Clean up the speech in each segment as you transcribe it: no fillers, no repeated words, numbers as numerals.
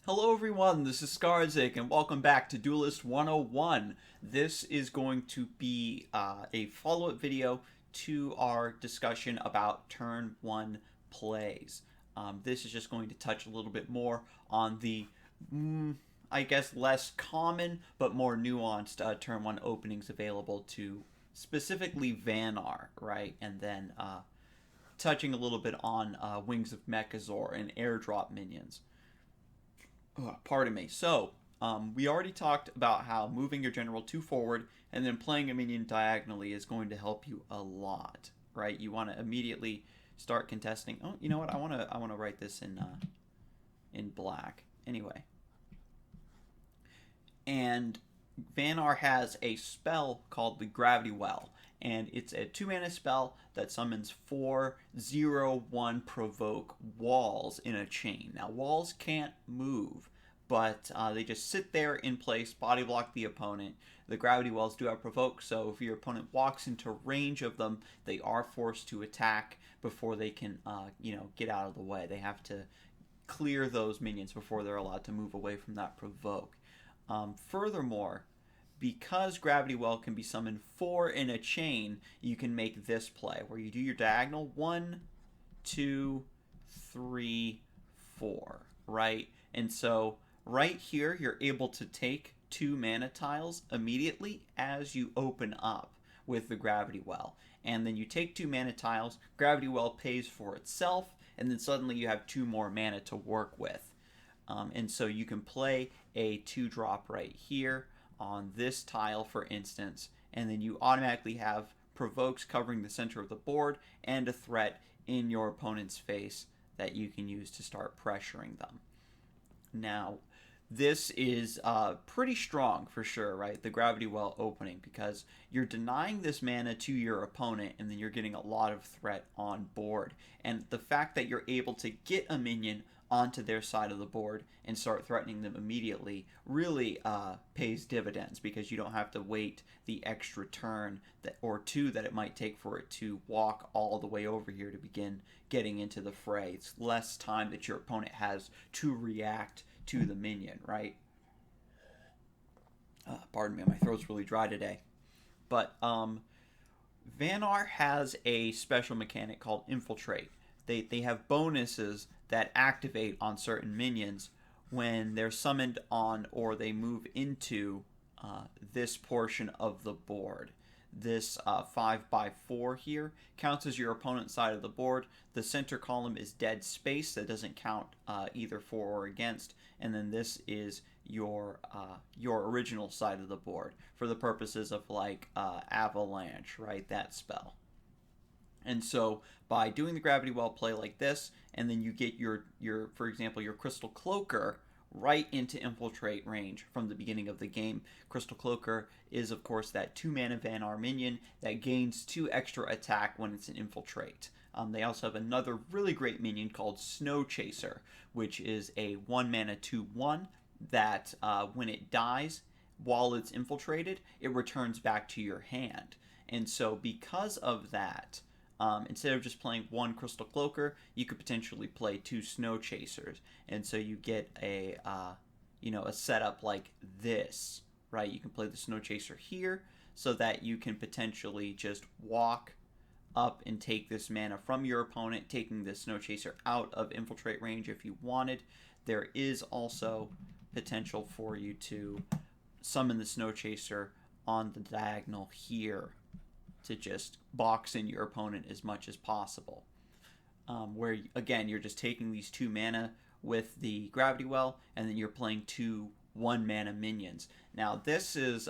Hello everyone, this is Scarzig and welcome back to Duelyst 101. This is going to be a follow-up video to our discussion about turn 1 plays. This is just going to touch a little bit more on the, I guess, less common but more nuanced turn 1 openings available to specifically Vanar, right? And then touching a little bit on Wings of Mechazor and airdrop minions. Pardon me. So, we already talked about how moving your general 2 forward and then playing a minion diagonally is going to help you a lot, right? You want to immediately start contesting. Oh, you know what? I want to write this in black. Anyway. And Vanar has a spell called the Gravity Well, and it's a 2-mana spell that summons 4/0/1 provoke walls in a chain. Now, walls can't move, but they just sit there in place, body block the opponent. The Gravity Wells do have provoke, so if your opponent walks into range of them, they are forced to attack before they can, get out of the way. They have to clear those minions before they're allowed to move away from that provoke. Furthermore, because Gravity Well can be summoned 4 in a chain, you can make this play where you do your diagonal 1, 2, 3, 4, right? And so right here, you're able to take 2 mana tiles immediately as you open up with the Gravity Well. And then you take 2 mana tiles, Gravity Well pays for itself, and then suddenly you have 2 more mana to work with. And so you can play a 2-drop right here on this tile, for instance, and then you automatically have provokes covering the center of the board and a threat in your opponent's face that you can use to start pressuring them. Now, this is pretty strong for sure, right? The Gravity Well opening, because you're denying this mana to your opponent and then you're getting a lot of threat on board. And the fact that you're able to get a minion onto their side of the board and start threatening them immediately really pays dividends, because you don't have to wait the extra turn or 2 that it might take for it to walk all the way over here to begin getting into the fray. It's less time that your opponent has to react to the minion, right? Pardon me, my throat's really dry today. But Vanar has a special mechanic called Infiltrate. They have bonuses that activate on certain minions when they're summoned on or they move into this portion of the board. This 5x4 here counts as your opponent's side of the board. The center column is dead space that doesn't count either for or against, and then this is your original side of the board for the purposes of like Avalanche, right? That spell. And so by doing the Gravity Well play like this, and then you get your for example, your Crystal Cloaker right into Infiltrate range from the beginning of the game. Crystal Cloaker is, of course, that 2-mana Vanar minion that gains 2 extra attack when it's an Infiltrate. They also have another really great minion called Snow Chaser, which is a 1-mana 2/1 that when it dies, while it's infiltrated, it returns back to your hand. And so because of that, instead of just playing 1 Crystal Cloaker, you could potentially play 2 Snow Chasers, and so you get a setup like this, right? You can play the Snow Chaser here, so that you can potentially just walk up and take this mana from your opponent, taking the Snow Chaser out of infiltrate range if you wanted. There is also potential for you to summon the Snow Chaser on the diagonal here to just box in your opponent as much as possible. Where, again, you're just taking these 2 mana with the Gravity Well, and then you're playing 2 1-mana minions. Now, this is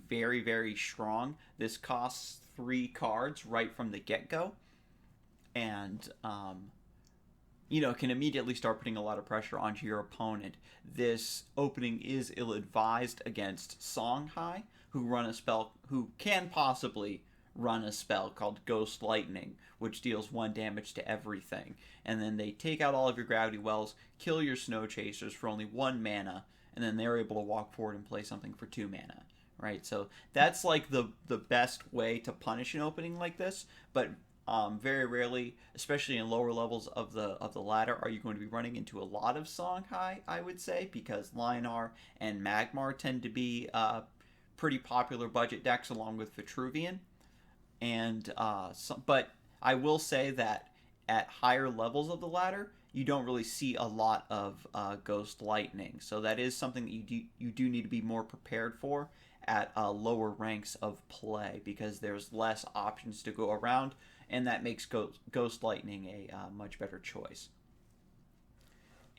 very, very strong. This costs 3 cards right from the get-go, and can immediately start putting a lot of pressure onto your opponent. This opening is ill-advised against Songhai, who can possibly run a spell called Ghost Lightning, which deals 1 damage to everything. And then they take out all of your Gravity Wells, kill your Snow Chasers for only 1 mana, and then they're able to walk forward and play something for 2 mana, right? So that's like the best way to punish an opening like this, but Very rarely, especially in lower levels of the ladder, are you going to be running into a lot of Songhai, I would say, because Linar and Magmar tend to be pretty popular budget decks along with Vitruvian. And but I will say that at higher levels of the ladder, you don't really see a lot of Ghost Lightning. So that is something that you do need to be more prepared for at lower ranks of play, because there's less options to go around, and that makes Ghost Lightning a much better choice.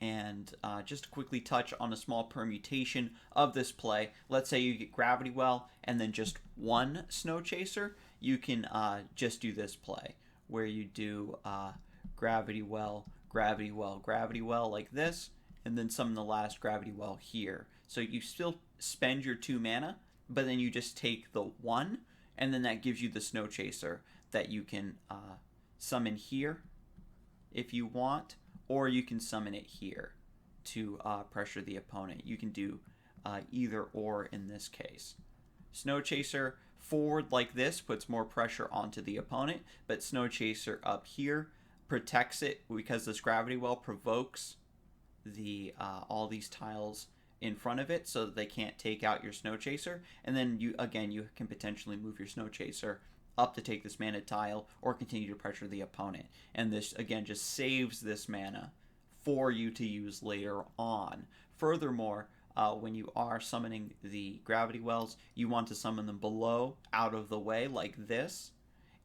And just to quickly touch on a small permutation of this play, let's say you get Gravity Well and then just one Snow Chaser, you can just do this play, where you do Gravity Well, Gravity Well, Gravity Well like this, and then summon the last Gravity Well here. So you still spend your 2 mana, but then you just take the 1, and then that gives you the Snow Chaser that you can summon here if you want, or you can summon it here to pressure the opponent. You can do either or in this case. Snow Chaser forward like this puts more pressure onto the opponent, but Snow Chaser up here protects it, because this Gravity Well provokes the all these tiles in front of it so that they can't take out your Snow Chaser. And then you can potentially move your Snow Chaser up to take this mana tile or continue to pressure the opponent. And this again just saves this mana for you to use later on. Furthermore, when you are summoning the Gravity Wells, you want to summon them below, out of the way, like this,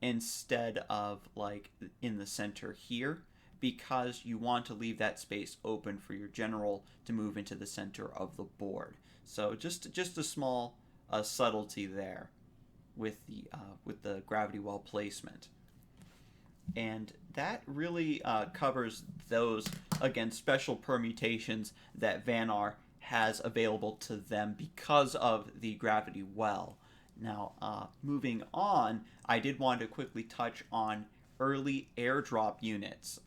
instead of like in the center here, because you want to leave that space open for your general to move into the center of the board. So just a small subtlety there with the Gravity Well placement. And that really covers those, again, special permutations that Vanar has available to them because of the Gravity Well. Now, moving on, I did want to quickly touch on early airdrop units.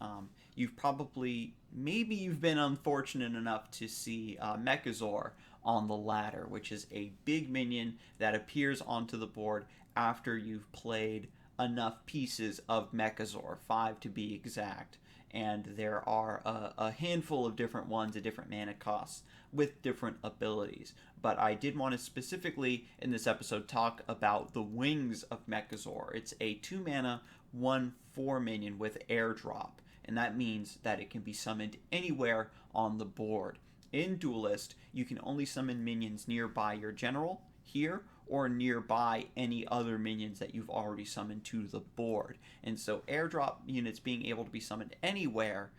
Maybe you've been unfortunate enough to see Mechazor on the ladder, which is a big minion that appears onto the board after you've played enough pieces of Mechazor, 5 to be exact. And there are a handful of different ones at different mana costs with different abilities. But I did want to specifically in this episode talk about the Wings of Mechazor. It's a 2 mana 1/4 minion with airdrop, and that means that it can be summoned anywhere on the board. In Duelyst, you can only summon minions nearby your general here, or nearby any other minions that you've already summoned to the board. And so airdrop units being able to be summoned anywhere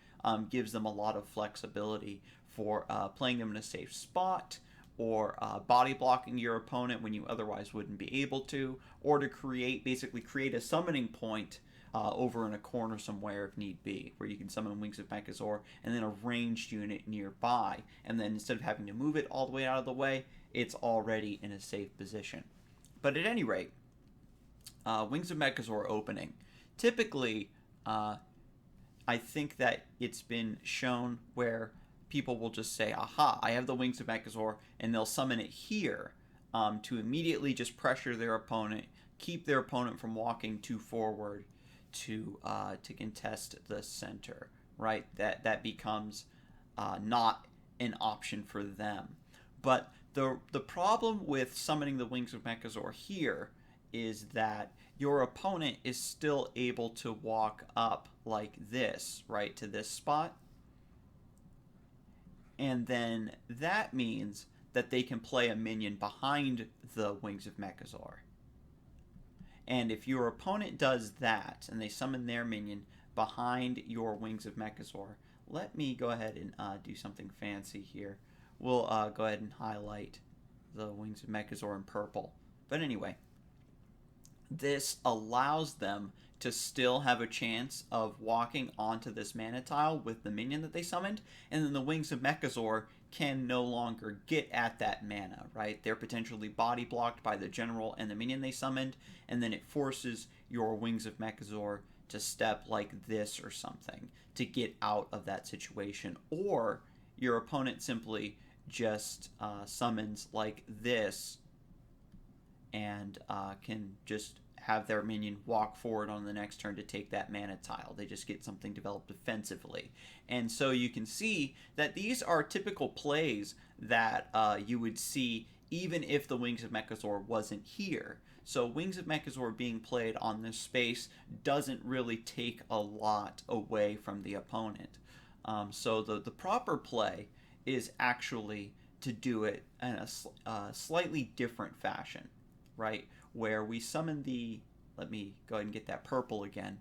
gives them a lot of flexibility for playing them in a safe spot, or body blocking your opponent when you otherwise wouldn't be able to, or to basically create a summoning point over in a corner somewhere if need be, where you can summon Wings of Mechazor and then a ranged unit nearby, and then instead of having to move it all the way out of the way, it's already in a safe position. But at any rate, Wings of Mechazor opening. Typically, I think that it's been shown where people will just say, aha, I have the Wings of Mechazor, and they'll summon it here to immediately just pressure their opponent, keep their opponent from walking too forward to contest the center, right? That becomes not an option for them. But the problem with summoning the Wings of Mechazor here is that your opponent is still able to walk up like this, right, to this spot. And then that means that they can play a minion behind the Wings of Mechazor. And if your opponent does that, and they summon their minion behind your Wings of Mechazor, let me go ahead and do something fancy here. We'll go ahead and highlight the Wings of Mechazor in purple. But anyway, this allows them to still have a chance of walking onto this mana tile with the minion that they summoned, and then the Wings of Mechazor can no longer get at that mana, right? They're potentially body blocked by the general and the minion they summoned, and then it forces your Wings of Mechazor to step like this or something to get out of that situation. Or your opponent simply just summons like this and can just have their minion walk forward on the next turn to take that mana tile. They just get something developed defensively. And so you can see that these are typical plays that you would see even if the Wings of Mechazor wasn't here. So Wings of Mechazor being played on this space doesn't really take a lot away from the opponent. So the proper play is actually to do it in a slightly different fashion, right? Where we summon let me go ahead and get that purple again.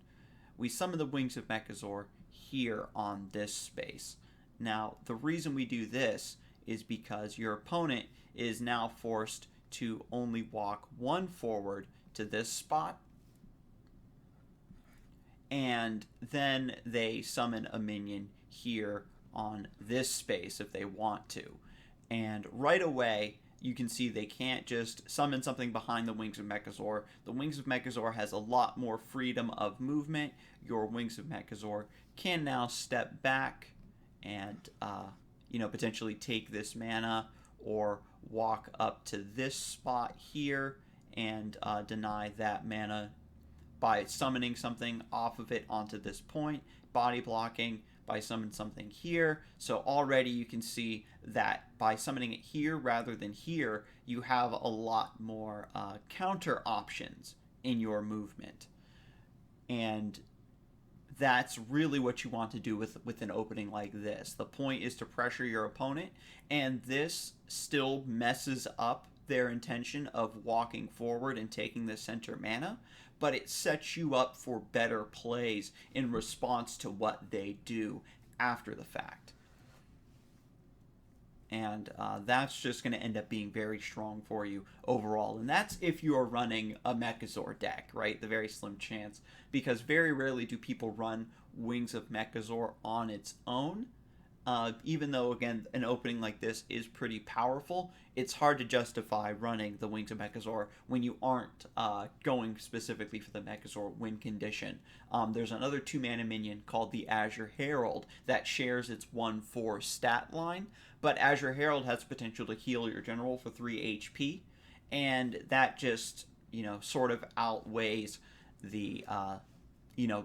We summon the Wings of Mechazor here on this space. Now, the reason we do this is because your opponent is now forced to only walk one forward to this spot, and then they summon a minion here on this space if they want to. And right away, you can see they can't just summon something behind the Wings of Mechazor. The Wings of Mechazor has a lot more freedom of movement. Your Wings of Mechazor can now step back and potentially take this mana or walk up to this spot here and deny that mana by summoning something off of it onto this point, body blocking by summoning something here. So already you can see that by summoning it here rather than here, you have a lot more counter options in your movement. And that's really what you want to do with an opening like this. The point is to pressure your opponent, and this still messes up their intention of walking forward and taking the center mana, but it sets you up for better plays in response to what they do after the fact. And that's just going to end up being very strong for you overall. And that's if you're running a Mechazor deck, right? The very slim chance. Because very rarely do people run Wings of Mechazor on its own. Even though, again, an opening like this is pretty powerful, it's hard to justify running the Wings of Mechazor when you aren't going specifically for the Mechazor win condition. There's another 2-mana minion called the Azure Herald that shares its 1/4 stat line, but Azure Herald has potential to heal your general for 3 HP, and that just, sort of outweighs the,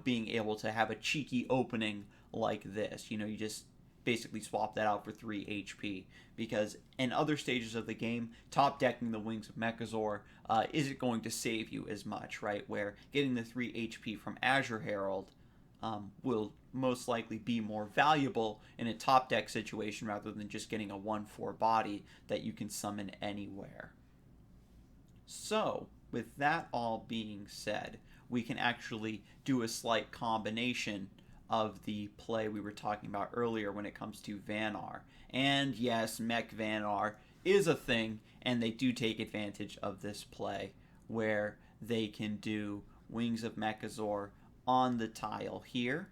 being able to have a cheeky opening like this. You just basically swap that out for 3 HP, because in other stages of the game, top decking the Wings of Mechazor isn't going to save you as much, right? Where getting the 3 HP from Azure Herald will most likely be more valuable in a top deck situation rather than just getting a 1/4 body that you can summon anywhere. So, with that all being said, we can actually do a slight combination of the play we were talking about earlier when it comes to Vanar. And yes, Mech Vanar is a thing, and they do take advantage of this play where they can do Wings of Mechazor on the tile here,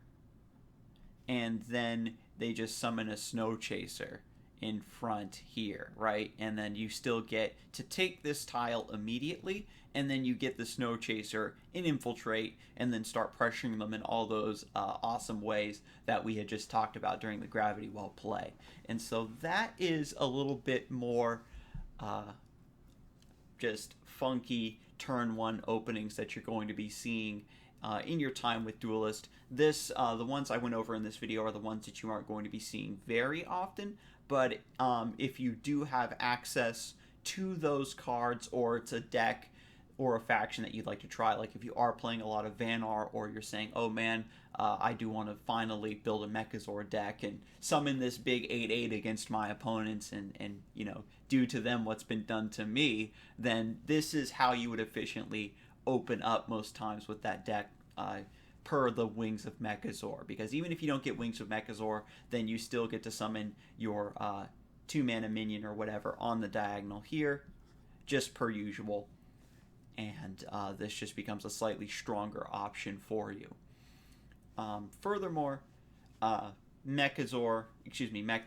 and then they just summon a Snow Chaser in front here, right? And then you still get to take this tile immediately, and then you get the Snow Chaser in Infiltrate, and then start pressuring them in all those awesome ways that we had just talked about during the Gravity Well play. And so that is a little bit more just funky turn 1 openings that you're going to be seeing in your time with Duelyst. The ones I went over in this video are the ones that you aren't going to be seeing very often, but if you do have access to those cards, or it's a deck or a faction that you'd like to try, like if you are playing a lot of Vanar, or you're saying, oh man, I do want to finally build a Mechazor deck and summon this big 8/8 against my opponents and do to them what's been done to me, then this is how you would efficiently open up most times with that deck per the Wings of Mechazor. Because even if you don't get Wings of Mechazor, then you still get to summon your 2-mana minion or whatever on the diagonal here, just per usual. And this just becomes a slightly stronger option for you. Furthermore, mech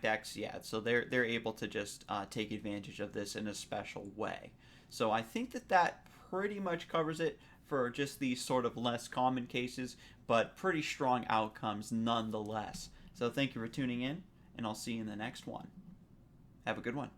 decks, yeah, so they're able to just take advantage of this in a special way. So I think that pretty much covers it for just these sort of less common cases, but pretty strong outcomes nonetheless. So thank you for tuning in, and I'll see you in the next one. Have a good one.